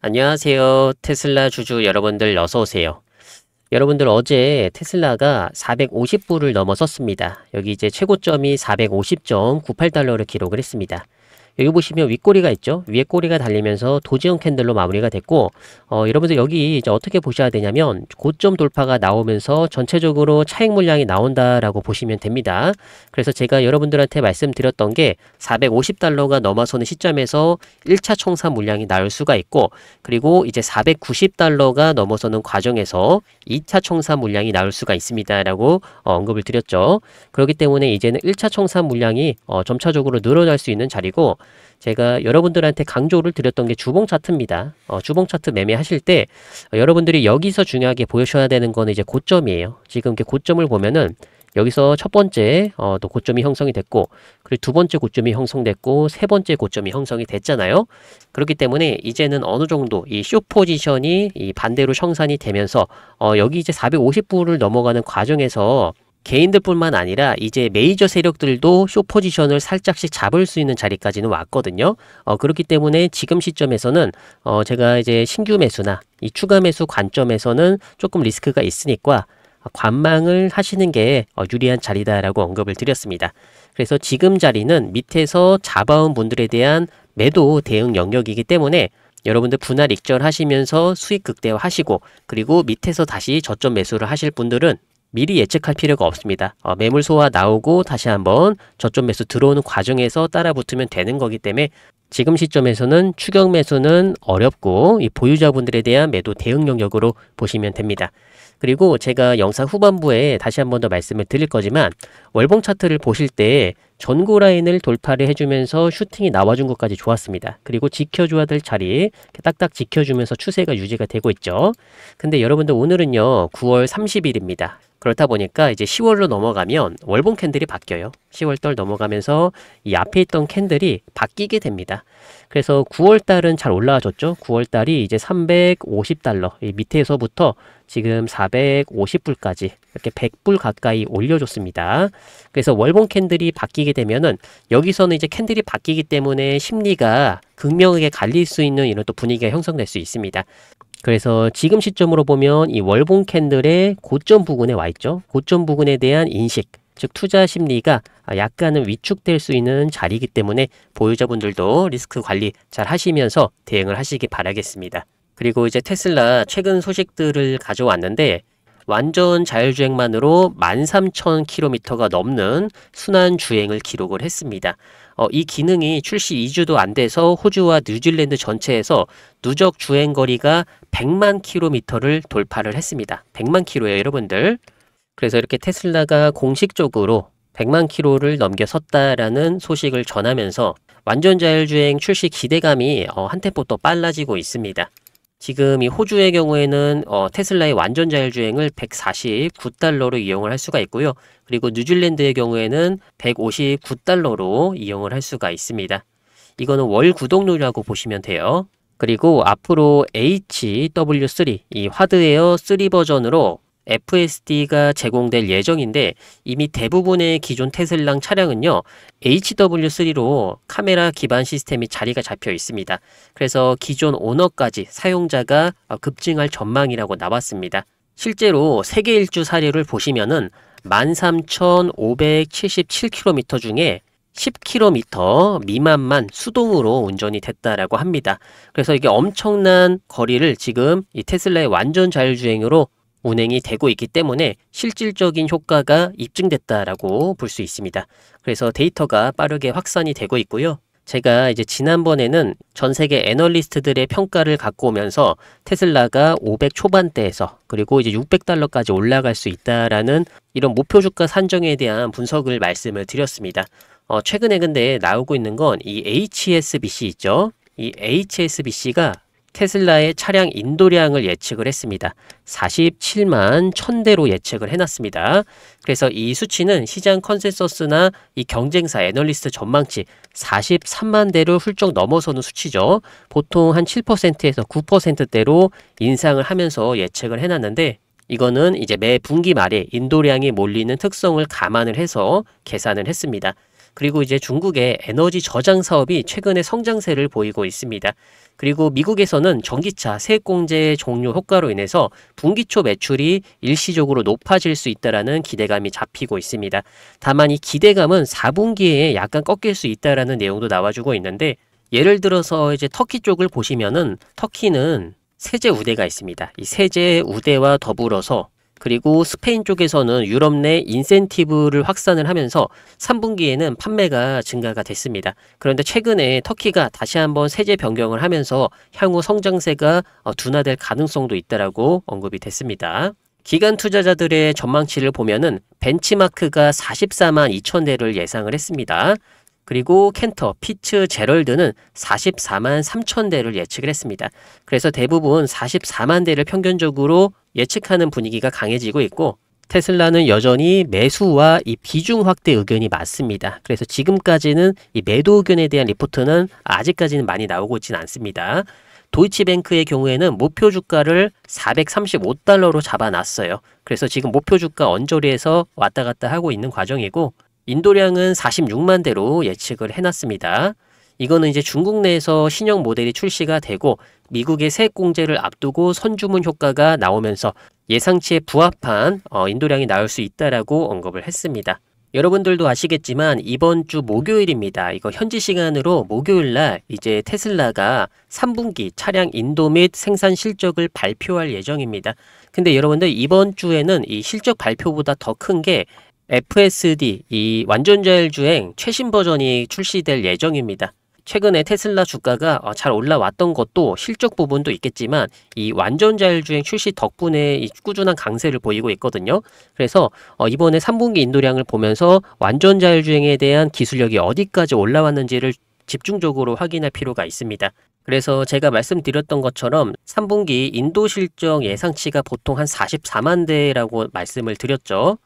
안녕하세요. 테슬라 주주 여러분들 어서 오세요. 여러분들 어제 테슬라가 450불을 넘어섰습니다. 여기 이제 최고점이 450.98달러를 기록을 했습니다. 여기 보시면 윗꼬리가 있죠. 위에 꼬리가 달리면서 도지형 캔들로 마무리가 됐고, 여러분들 여기 이제 어떻게 보셔야 되냐면 고점 돌파가 나오면서 전체적으로 차익 물량이 나온다라고 보시면 됩니다. 그래서 제가 여러분들한테 말씀드렸던 게 450달러가 넘어서는 시점에서 1차 청산 물량이 나올 수가 있고, 그리고 이제 490달러가 넘어서는 과정에서 2차 청산 물량이 나올 수가 있습니다라고 언급을 드렸죠. 그렇기 때문에 이제는 1차 청산 물량이 점차적으로 늘어날 수 있는 자리고, 제가 여러분들한테 강조를 드렸던 게 주봉 차트입니다. 주봉 차트 매매하실 때 여러분들이 여기서 중요하게 보셔야 되는 거는 이제 고점이에요. 지금 이렇게 고점을 보면은 여기서 첫 번째 또 고점이 형성이 됐고, 그리고 두 번째 고점이 형성됐고, 세 번째 고점이 형성이 됐잖아요. 그렇기 때문에 이제는 어느 정도 이 숏 포지션이 이 반대로 형성이 되면서 여기 이제 450불을 넘어가는 과정에서 개인들뿐만 아니라 이제 메이저 세력들도 숏 포지션을 살짝씩 잡을 수 있는 자리까지는 왔거든요. 그렇기 때문에 지금 시점에서는 제가 이제 신규 매수나 이 추가 매수 관점에서는 조금 리스크가 있으니까 관망을 하시는 게 유리한 자리다라고 언급을 드렸습니다. 그래서 지금 자리는 밑에서 잡아온 분들에 대한 매도 대응 영역이기 때문에 여러분들 분할 익절 하시면서 수익 극대화 하시고, 그리고 밑에서 다시 저점 매수를 하실 분들은 미리 예측할 필요가 없습니다. 매물 소화 나오고 다시 한번 저점 매수 들어오는 과정에서 따라 붙으면 되는 거기 때문에 지금 시점에서는 추격 매수는 어렵고 이 보유자분들에 대한 매도 대응 영역으로 보시면 됩니다. 그리고 제가 영상 후반부에 다시 한 번 더 말씀을 드릴 거지만 월봉 차트를 보실 때 전고 라인을 돌파를 해주면서 슈팅이 나와준 것까지 좋았습니다. 그리고 지켜줘야 될 자리 딱딱 지켜주면서 추세가 유지가 되고 있죠. 근데 여러분들 오늘은요 9월 30일입니다. 그렇다 보니까 이제 10월로 넘어가면 월봉 캔들이 바뀌어요. 10월달 넘어가면서 이 앞에 있던 캔들이 바뀌게 됩니다. 그래서 9월달은 잘 올라와줬죠. 9월달이 이제 350달러 이 밑에서부터 지금 450불까지 이렇게 100불 가까이 올려줬습니다. 그래서 월봉 캔들이 바뀌게 되면은 여기서는 이제 캔들이 바뀌기 때문에 심리가 극명하게 갈릴 수 있는 이런 또 분위기가 형성될 수 있습니다. 그래서 지금 시점으로 보면 이 월봉 캔들의 고점 부근에 와 있죠. 고점 부근에 대한 인식, 즉 투자 심리가 약간은 위축될 수 있는 자리이기 때문에 보유자분들도 리스크 관리 잘 하시면서 대응을 하시기 바라겠습니다. 그리고 이제 테슬라 최근 소식들을 가져왔는데 완전 자율주행만으로 13,000km가 넘는 순환 주행을 기록을 했습니다. 이 기능이 출시 2주도 안 돼서 호주와 뉴질랜드 전체에서 누적 주행 거리가 100만 km를 돌파를 했습니다. 100만 km예요, 여러분들. 그래서 이렇게 테슬라가 공식적으로 100만 km를 넘겨섰다라는 소식을 전하면서 완전 자율주행 출시 기대감이 한 템포 더 빨라지고 있습니다. 지금 이 호주의 경우에는 테슬라의 완전 자율주행을 149달러로 이용을 할 수가 있고요. 그리고 뉴질랜드의 경우에는 159달러로 이용을 할 수가 있습니다. 이거는 월 구독료라고 보시면 돼요. 그리고 앞으로 HW3, 이 하드웨어 3 버전으로 FSD가 제공될 예정인데 이미 대부분의 기존 테슬라 차량은요 HW3로 카메라 기반 시스템이 자리가 잡혀 있습니다. 그래서 기존 오너까지 사용자가 급증할 전망이라고 나왔습니다. 실제로 세계 일주 사례를 보시면은 13,577km 중에 10km 미만만 수동으로 운전이 됐다라고 합니다. 그래서 이게 엄청난 거리를 지금 이 테슬라의 완전 자율주행으로 운행이 되고 있기 때문에 실질적인 효과가 입증됐다라고 볼 수 있습니다. 그래서 데이터가 빠르게 확산이 되고 있고요. 제가 이제 지난번에는 전 세계 애널리스트들의 평가를 갖고 오면서 테슬라가 500 초반대에서 그리고 이제 600달러까지 올라갈 수 있다라는 이런 목표 주가 산정에 대한 분석을 말씀을 드렸습니다. 최근에 근데 나오고 있는 건 이 HSBC 있죠. 이 HSBC가 테슬라의 차량 인도량을 예측을 했습니다. 47만 1000대로 예측을 해놨습니다. 그래서 이 수치는 시장 컨센서스나 이 경쟁사 애널리스트 전망치 43만 대를 훌쩍 넘어서는 수치죠. 보통 한 7%에서 9%대로 인상을 하면서 예측을 해놨는데 이거는 이제 매 분기 말에 인도량이 몰리는 특성을 감안을 해서 계산을 했습니다. 그리고 이제 중국의 에너지 저장 사업이 최근에 성장세를 보이고 있습니다. 그리고 미국에서는 전기차 세액공제 종료 효과로 인해서 분기 초 매출이 일시적으로 높아질 수 있다라는 기대감이 잡히고 있습니다. 다만 이 기대감은 4분기에 약간 꺾일 수 있다라는 내용도 나와주고 있는데, 예를 들어서 이제 터키 쪽을 보시면은 터키는 세제 우대가 있습니다. 이 세제 우대와 더불어서 그리고 스페인 쪽에서는 유럽 내 인센티브를 확산을 하면서 3분기에는 판매가 증가가 됐습니다. 그런데 최근에 터키가 다시 한번 세제 변경을 하면서 향후 성장세가 둔화될 가능성도 있다라고 언급이 됐습니다. 기관 투자자들의 전망치를 보면은 벤치마크가 44만 2천 대를 예상을 했습니다. 그리고 캔터, 피츠, 제럴드는 44만 3천 대를 예측을 했습니다. 그래서 대부분 44만 대를 평균적으로 예측하는 분위기가 강해지고 있고, 테슬라는 여전히 매수와 이 비중 확대 의견이 많습니다. 그래서 지금까지는 이 매도 의견에 대한 리포트는 아직까지는 많이 나오고 있지는 않습니다. 도이치뱅크의 경우에는 목표 주가를 435달러로 잡아놨어요. 그래서 지금 목표 주가 언저리에서 왔다 갔다 하고 있는 과정이고, 인도량은 46만 대로 예측을 해놨습니다. 이거는 이제 중국 내에서 신형 모델이 출시가 되고 미국의 세액 공제를 앞두고 선주문 효과가 나오면서 예상치에 부합한 인도량이 나올 수 있다라고 언급을 했습니다. 여러분들도 아시겠지만 이번 주 목요일입니다. 이거 현지 시간으로 목요일 날 이제 테슬라가 3분기 차량 인도 및 생산 실적을 발표할 예정입니다. 근데 여러분들 이번 주에는 이 실적 발표보다 더 큰 게 FSD, 이 완전자율주행 최신 버전이 출시될 예정입니다. 최근에 테슬라 주가가 잘 올라왔던 것도 실적 부분도 있겠지만 이 완전자율주행 출시 덕분에 이 꾸준한 강세를 보이고 있거든요. 그래서 이번에 3분기 인도량을 보면서 완전자율주행에 대한 기술력이 어디까지 올라왔는지를 집중적으로 확인할 필요가 있습니다. 그래서 제가 말씀드렸던 것처럼 3분기 인도 실적 예상치가 보통 한 44만 대라고 말씀을 드렸죠.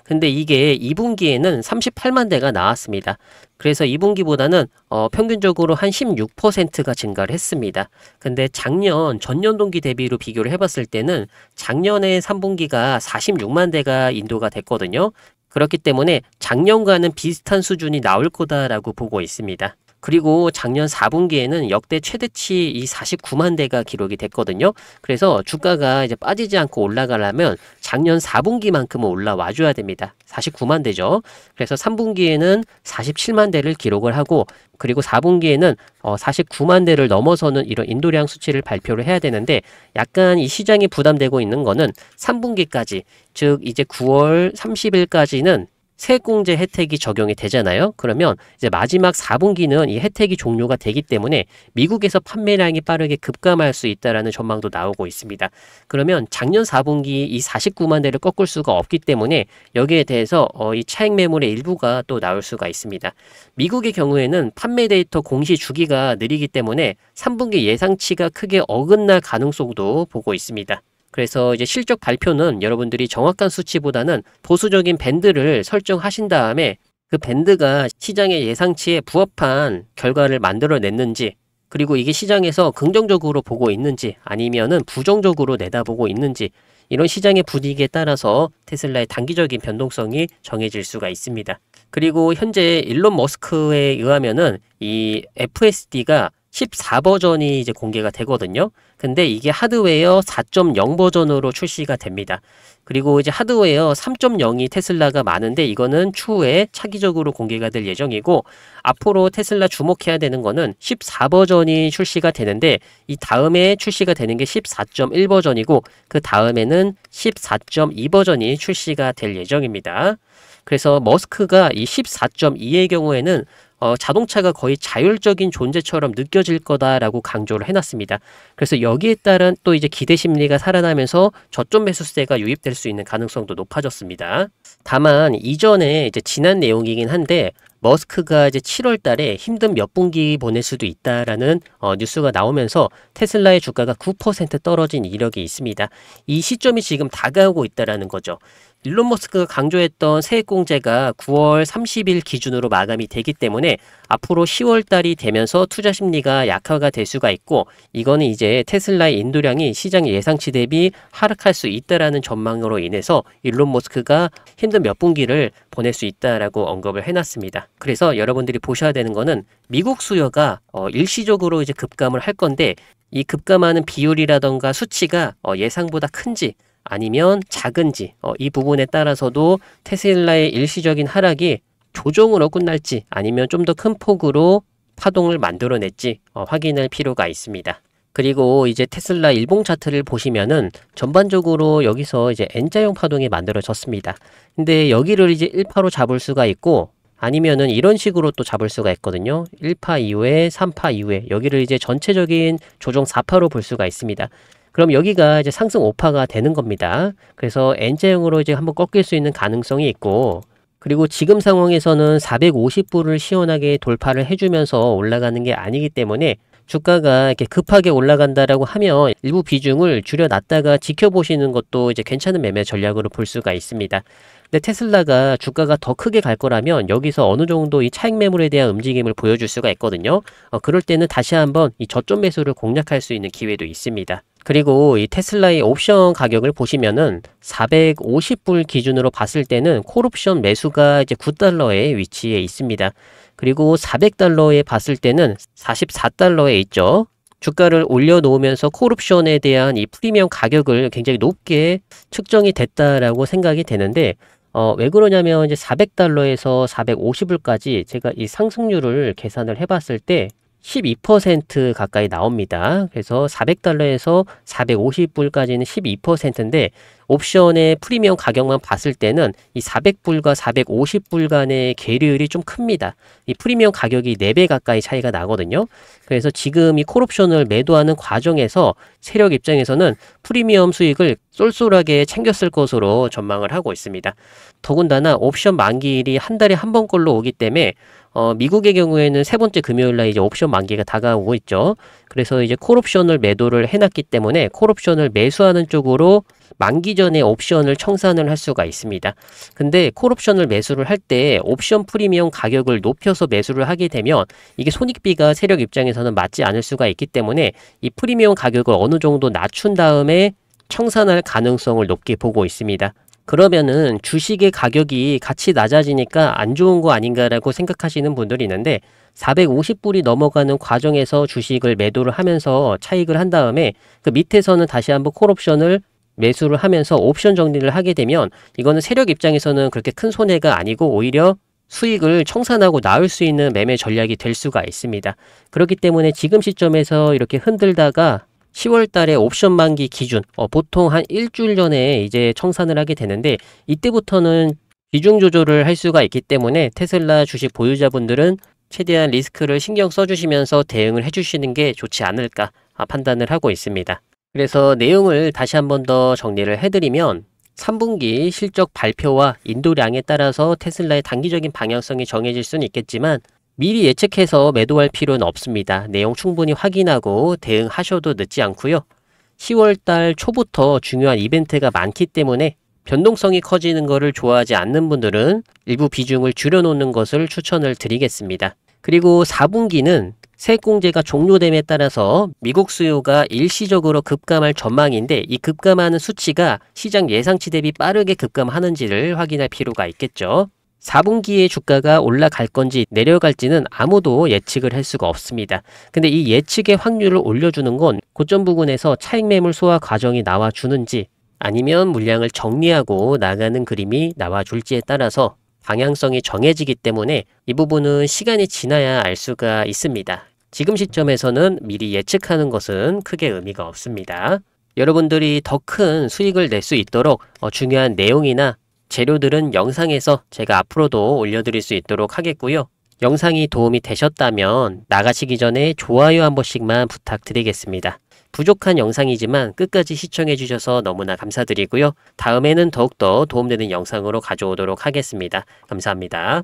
근데 이게 2분기에는 38만 대가 나왔습니다. 그래서 2분기보다는 평균적으로 한 16%가 증가를 했습니다. 근데 전년 동기 대비로 비교를 해봤을 때는 작년에 3분기가 46만 대가 인도가 됐거든요. 그렇기 때문에 작년과는 비슷한 수준이 나올 거다라고 보고 있습니다. 그리고 작년 4분기에는 역대 최대치 이 49만 대가 기록이 됐거든요. 그래서 주가가 이제 빠지지 않고 올라가려면 작년 4분기만큼은 올라와 줘야 됩니다. 49만 대죠. 그래서 3분기에는 47만 대를 기록을 하고, 그리고 4분기에는 49만 대를 넘어서는 이런 인도량 수치를 발표를 해야 되는데, 약간 이 시장이 부담되고 있는 거는 3분기까지, 즉 이제 9월 30일까지는 세액공제 혜택이 적용이 되잖아요. 그러면 이제 마지막 4분기는 이 혜택이 종료가 되기 때문에 미국에서 판매량이 빠르게 급감할 수 있다라는 전망도 나오고 있습니다. 그러면 작년 4분기 이 49만 대를 꺾을 수가 없기 때문에 여기에 대해서 이 차익 매물의 일부가 또 나올 수가 있습니다. 미국의 경우에는 판매 데이터 공시 주기가 느리기 때문에 3분기 예상치가 크게 어긋날 가능성도 보고 있습니다. 그래서 이제 실적 발표는 여러분들이 정확한 수치보다는 보수적인 밴드를 설정하신 다음에 그 밴드가 시장의 예상치에 부합한 결과를 만들어냈는지, 그리고 이게 시장에서 긍정적으로 보고 있는지 아니면은 부정적으로 내다보고 있는지, 이런 시장의 분위기에 따라서 테슬라의 단기적인 변동성이 정해질 수가 있습니다. 그리고 현재 일론 머스크에 의하면은 이 FSD가 14버전이 이제 공개가 되거든요. 근데 이게 하드웨어 4.0 버전으로 출시가 됩니다. 그리고 이제 하드웨어 3.0이 테슬라가 많은데 이거는 추후에 차기적으로 공개가 될 예정이고, 앞으로 테슬라 주목해야 되는 거는 14버전이 출시가 되는데 이 다음에 출시가 되는 게 14.1 버전이고 그 다음에는 14.2 버전이 출시가 될 예정입니다. 그래서 머스크가 이 14.2의 경우에는 자동차가 거의 자율적인 존재처럼 느껴질 거다라고 강조를 해놨습니다. 그래서 여기에 따른 또 이제 기대 심리가 살아나면서 저점 매수세가 유입될 수 있는 가능성도 높아졌습니다. 다만 이전에 이제 지난 내용이긴 한데 머스크가 이제 7월 달에 힘든 몇 분기 보낼 수도 있다라는 뉴스가 나오면서 테슬라의 주가가 9% 떨어진 이력이 있습니다. 이 시점이 지금 다가오고 있다라는 거죠. 일론 머스크가 강조했던 세액공제가 9월 30일 기준으로 마감이 되기 때문에 앞으로 10월 달이 되면서 투자 심리가 약화가 될 수가 있고, 이거는 이제 테슬라의 인도량이 시장 예상치 대비 하락할 수 있다라는 전망으로 인해서 일론 머스크가 힘든 몇 분기를 보낼 수 있다라고 언급을 해놨습니다. 그래서 여러분들이 보셔야 되는 거는 미국 수요가 일시적으로 이제 급감을 할 건데, 이 급감하는 비율이라던가 수치가 예상보다 큰지 아니면 작은지, 이 부분에 따라서도 테슬라의 일시적인 하락이 조정으로 끝날지 아니면 좀 더 큰 폭으로 파동을 만들어낼지 확인할 필요가 있습니다. 그리고 이제 테슬라 일봉 차트를 보시면은 전반적으로 여기서 이제 N자형 파동이 만들어졌습니다. 근데 여기를 이제 1파로 잡을 수가 있고, 아니면은 이런 식으로 또 잡을 수가 있거든요. 1파 이후에 3파 이후에 여기를 이제 전체적인 조정 4파로 볼 수가 있습니다. 그럼 여기가 이제 상승 5파가 되는 겁니다. 그래서 N자형으로 이제 한번 꺾일 수 있는 가능성이 있고, 그리고 지금 상황에서는 450불을 시원하게 돌파를 해주면서 올라가는 게 아니기 때문에 주가가 이렇게 급하게 올라간다라고 하면 일부 비중을 줄여놨다가 지켜보시는 것도 이제 괜찮은 매매 전략으로 볼 수가 있습니다. 근데 테슬라가 주가가 더 크게 갈 거라면 여기서 어느 정도 이 차익 매물에 대한 움직임을 보여줄 수가 있거든요. 그럴 때는 다시 한번 이 저점 매수를 공략할 수 있는 기회도 있습니다. 그리고 이 테슬라의 옵션 가격을 보시면은 450불 기준으로 봤을 때는 콜옵션 매수가 이제 9달러에 위치해 있습니다. 그리고 400달러에 봤을 때는 44달러에 있죠. 주가를 올려놓으면서 콜옵션에 대한 이 프리미엄 가격을 굉장히 높게 측정이 됐다라고 생각이 되는데, 왜 그러냐면 이제 400달러에서 450불까지 제가 이 상승률을 계산을 해봤을 때 12% 가까이 나옵니다. 그래서 400달러에서 450불까지는 12%인데 옵션의 프리미엄 가격만 봤을 때는 이 400불과 450불 간의 괴리율이 좀 큽니다. 이 프리미엄 가격이 4배 가까이 차이가 나거든요. 그래서 지금 이 콜옵션을 매도하는 과정에서 세력 입장에서는 프리미엄 수익을 쏠쏠하게 챙겼을 것으로 전망을 하고 있습니다. 더군다나 옵션 만기일이 한 달에 한 번꼴로 오기 때문에 미국의 경우에는 세 번째 금요일날 이제 옵션 만기가 다가오고 있죠. 그래서 이제 콜옵션을 매도를 해놨기 때문에 콜옵션을 매수하는 쪽으로 만기 전에 옵션을 청산을 할 수가 있습니다. 근데 콜옵션을 매수를 할 때 옵션 프리미엄 가격을 높여서 매수를 하게 되면 이게 손익비가 세력 입장에서는 맞지 않을 수가 있기 때문에 이 프리미엄 가격을 어느 정도 낮춘 다음에 청산할 가능성을 높게 보고 있습니다. 그러면은 주식의 가격이 같이 낮아지니까 안 좋은 거 아닌가라고 생각하시는 분들이 있는데, 450불이 넘어가는 과정에서 주식을 매도를 하면서 차익을 한 다음에 그 밑에서는 다시 한번 콜옵션을 매수를 하면서 옵션 정리를 하게 되면 이거는 세력 입장에서는 그렇게 큰 손해가 아니고 오히려 수익을 청산하고 나올 수 있는 매매 전략이 될 수가 있습니다. 그렇기 때문에 지금 시점에서 이렇게 흔들다가 10월 달에 옵션 만기 기준, 보통 한 일주일 전에 이제 청산을 하게 되는데, 이때부터는 비중 조절을 할 수가 있기 때문에 테슬라 주식 보유자분들은 최대한 리스크를 신경 써주시면서 대응을 해주시는 게 좋지 않을까 판단을 하고 있습니다. 그래서 내용을 다시 한 번 더 정리를 해드리면, 3분기 실적 발표와 인도량에 따라서 테슬라의 단기적인 방향성이 정해질 수는 있겠지만 미리 예측해서 매도할 필요는 없습니다. 내용 충분히 확인하고 대응하셔도 늦지 않고요. 10월 달 초부터 중요한 이벤트가 많기 때문에 변동성이 커지는 것을 좋아하지 않는 분들은 일부 비중을 줄여놓는 것을 추천을 드리겠습니다. 그리고 4분기는 세액공제가 종료됨에 따라서 미국 수요가 일시적으로 급감할 전망인데, 이 급감하는 수치가 시장 예상치 대비 빠르게 급감하는지를 확인할 필요가 있겠죠. 4분기에 주가가 올라갈 건지 내려갈지는 아무도 예측을 할 수가 없습니다. 근데 이 예측의 확률을 올려주는 건 고점 부근에서 차익 매물 소화 과정이 나와주는지 아니면 물량을 정리하고 나가는 그림이 나와줄지에 따라서 방향성이 정해지기 때문에 이 부분은 시간이 지나야 알 수가 있습니다. 지금 시점에서는 미리 예측하는 것은 크게 의미가 없습니다. 여러분들이 더 큰 수익을 낼 수 있도록 중요한 내용이나 재료들은 영상에서 제가 앞으로도 올려드릴 수 있도록 하겠고요. 영상이 도움이 되셨다면 나가시기 전에 좋아요 한 번씩만 부탁드리겠습니다. 부족한 영상이지만 끝까지 시청해 주셔서 너무나 감사드리고요. 다음에는 더욱더 도움되는 영상으로 가져오도록 하겠습니다. 감사합니다.